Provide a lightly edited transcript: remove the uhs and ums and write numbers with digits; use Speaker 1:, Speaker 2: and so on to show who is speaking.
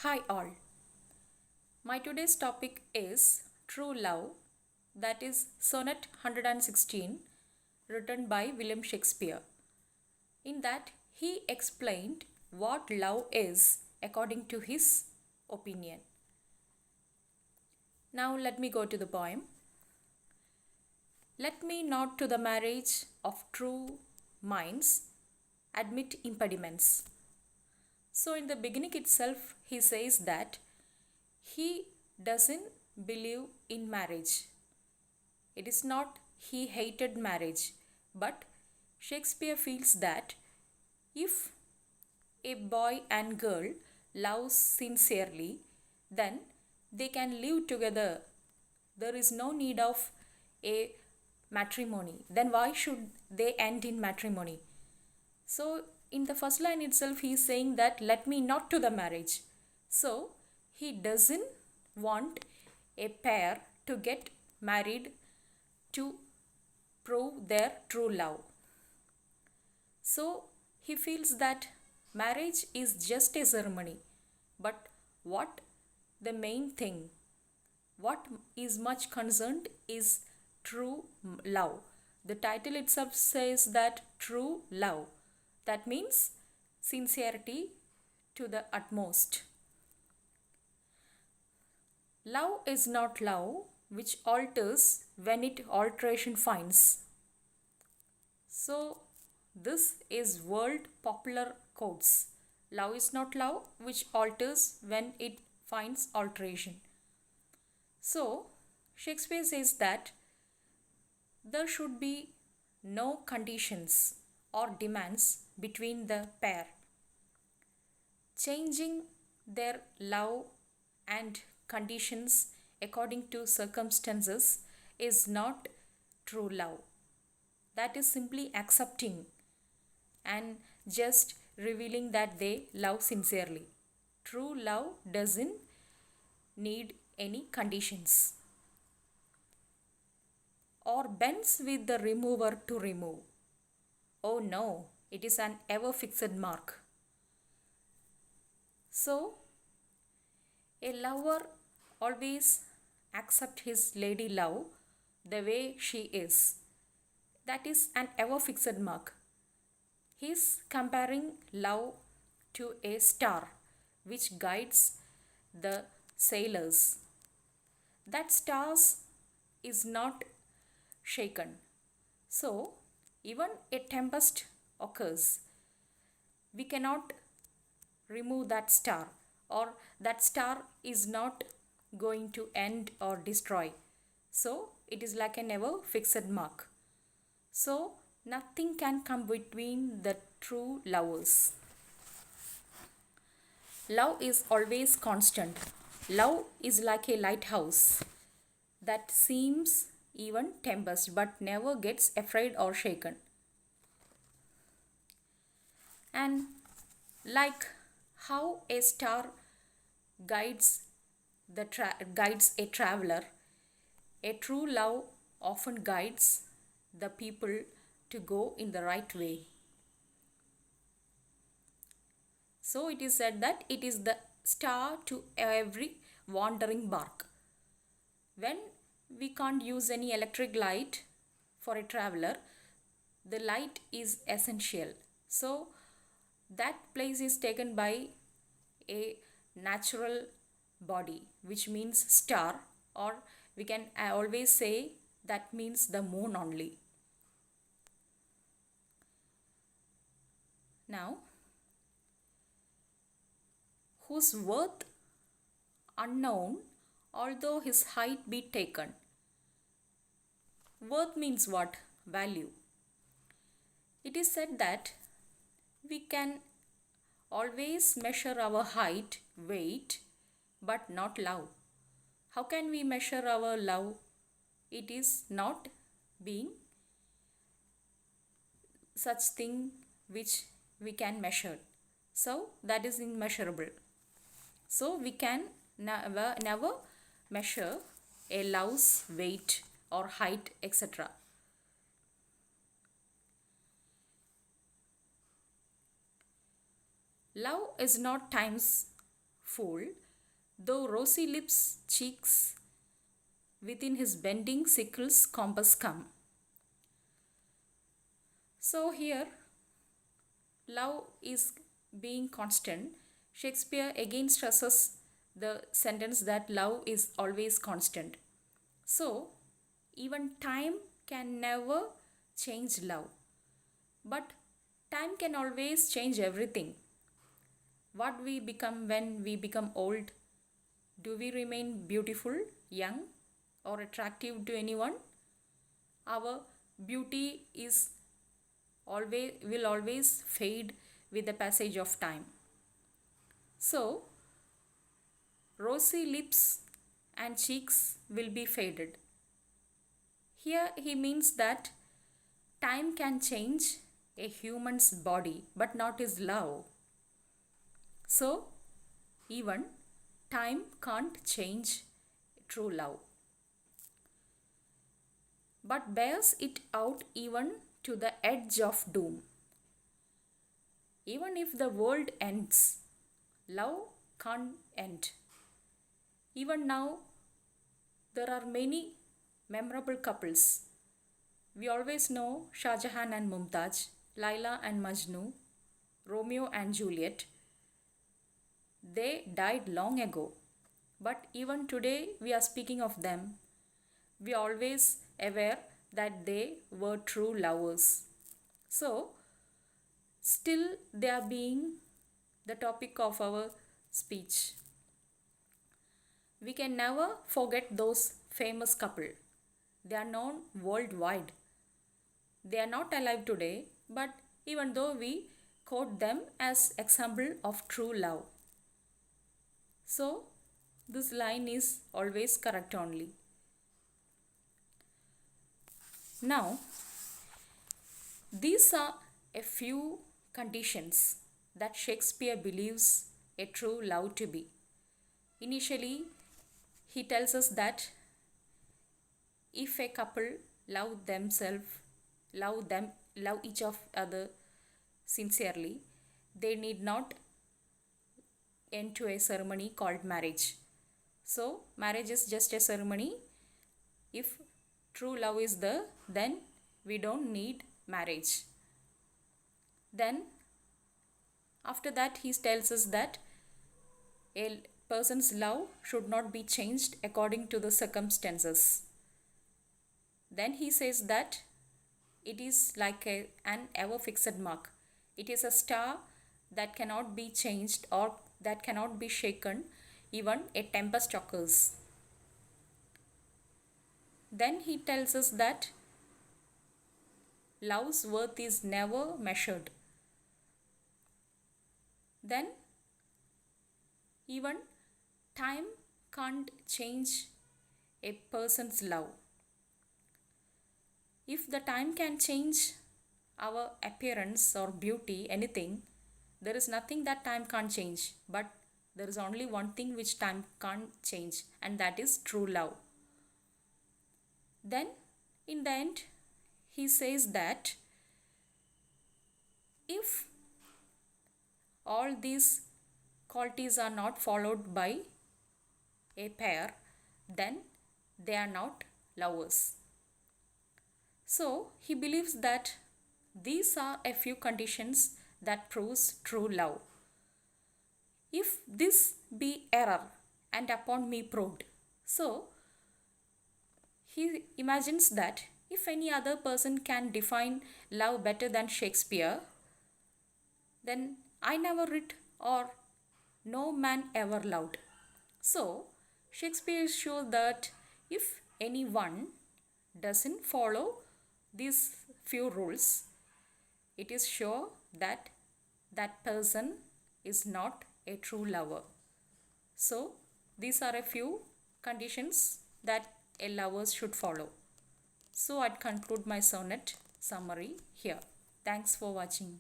Speaker 1: Hi all. My today's topic is True Love, that is Sonnet 116, written by William Shakespeare. In that, he explained what love is according to his opinion. Now, let me go to the poem. Let me not to the marriage of true minds admit impediments. So, in the beginning itself, he says that he doesn't believe in marriage. It is not he hated marriage, but Shakespeare feels that if a boy and girl love sincerely, then they can live together. There is no need of a matrimony. Then why should they end in matrimony? So, in the first line itself, he is saying that let me not to the marriage. So, he doesn't want a pair to get married to prove their true love. So, he feels that marriage is just a ceremony, but what the main thing, what is much concerned is true love. The title itself says that true love. That means sincerity to the utmost. Love is not love which alters when it alteration finds. So, this is world popular quotes. Love is not love which alters when it finds alteration. So, Shakespeare says that there should be no conditions or demands between the pair. Changing their love and conditions according to circumstances is not true love. That is simply accepting and just revealing that they love sincerely. True love doesn't need any conditions or bends with the remover to remove. Oh no, it is an ever fixed mark. So, a lover always accept his lady love the way she is. That is an ever fixed mark. He is comparing love to a star which guides the sailors. That star is not shaken. So, even a tempest occurs, we cannot remove that star, or that star is not going to end or destroy. So, it is like a never fixed mark. So, nothing can come between the true lovers. Love is always constant. Love is like a lighthouse that seems even tempest but never gets afraid or shaken. And like how a star guides guides a traveler, a true love often guides the people to go in the right way. So it is said that it is the star to every wandering bark. When we can't use any electric light for a traveler, the light is essential. So that place is taken by a natural body, which means star, or we can always say that means the moon only. Now, whose worth unknown, although his height be taken. Worth means what? Value. It is said that we can always measure our height, weight, but not love. How can we measure our love? It is not being such thing which we can measure. So that is immeasurable. So we can never measure a love's weight or height, etc. Love is not time's fool, though rosy lips, cheeks, within his bending sickle's compass come. So here, love is being constant. Shakespeare again stresses the sentence that love is always constant. So, even time can never change love. But time can always change everything. What we become when we become old? Do we remain beautiful, young, or attractive to anyone? Our beauty is will always fade with the passage of time. So, rosy lips and cheeks will be faded. Here he means that time can change a human's body but not his love. So, even time can't change true love, but bears it out even to the edge of doom. Even if the world ends, love can't end. Even now, there are many memorable couples. We always know Shah Jahan and Mumtaz, Laila and Majnu, Romeo and Juliet. They died long ago, but even today we are speaking of them. We are always aware that they were true lovers. So, still they are being the topic of our speech. We can never forget those famous couple. They are known worldwide. They are not alive today, but even though we quote them as example of true love. So, this line is always correct only. Now, these are a few conditions that Shakespeare believes a true love to be. Initially, he tells us that if a couple love themselves, love each of other sincerely, they need not end to a ceremony called marriage. So, marriage is just a ceremony. If true love is there, then we don't need marriage. Then, after that, he tells us that a person's love should not be changed according to the circumstances. Then he says that it is like an ever fixed mark. It is a star that cannot be changed or that cannot be shaken even a tempest occurs. Then he tells us that love's worth is never measured. Then even time can't change a person's love. If the time can change our appearance or beauty, anything, there is nothing that time can't change. But there is only one thing which time can't change, and that is true love. Then, in the end, he says that if all these qualities are not followed by a pair, then they are not lovers. So, he believes that these are a few conditions that proves true love. If this be error and upon me proved. So, he imagines that if any other person can define love better than Shakespeare, then I never writ or no man ever loved. So, Shakespeare is sure that if anyone doesn't follow these few rules, it is sure that that person is not a true lover. So, these are a few conditions that a lover should follow. So, I'd conclude my sonnet summary here. Thanks for watching.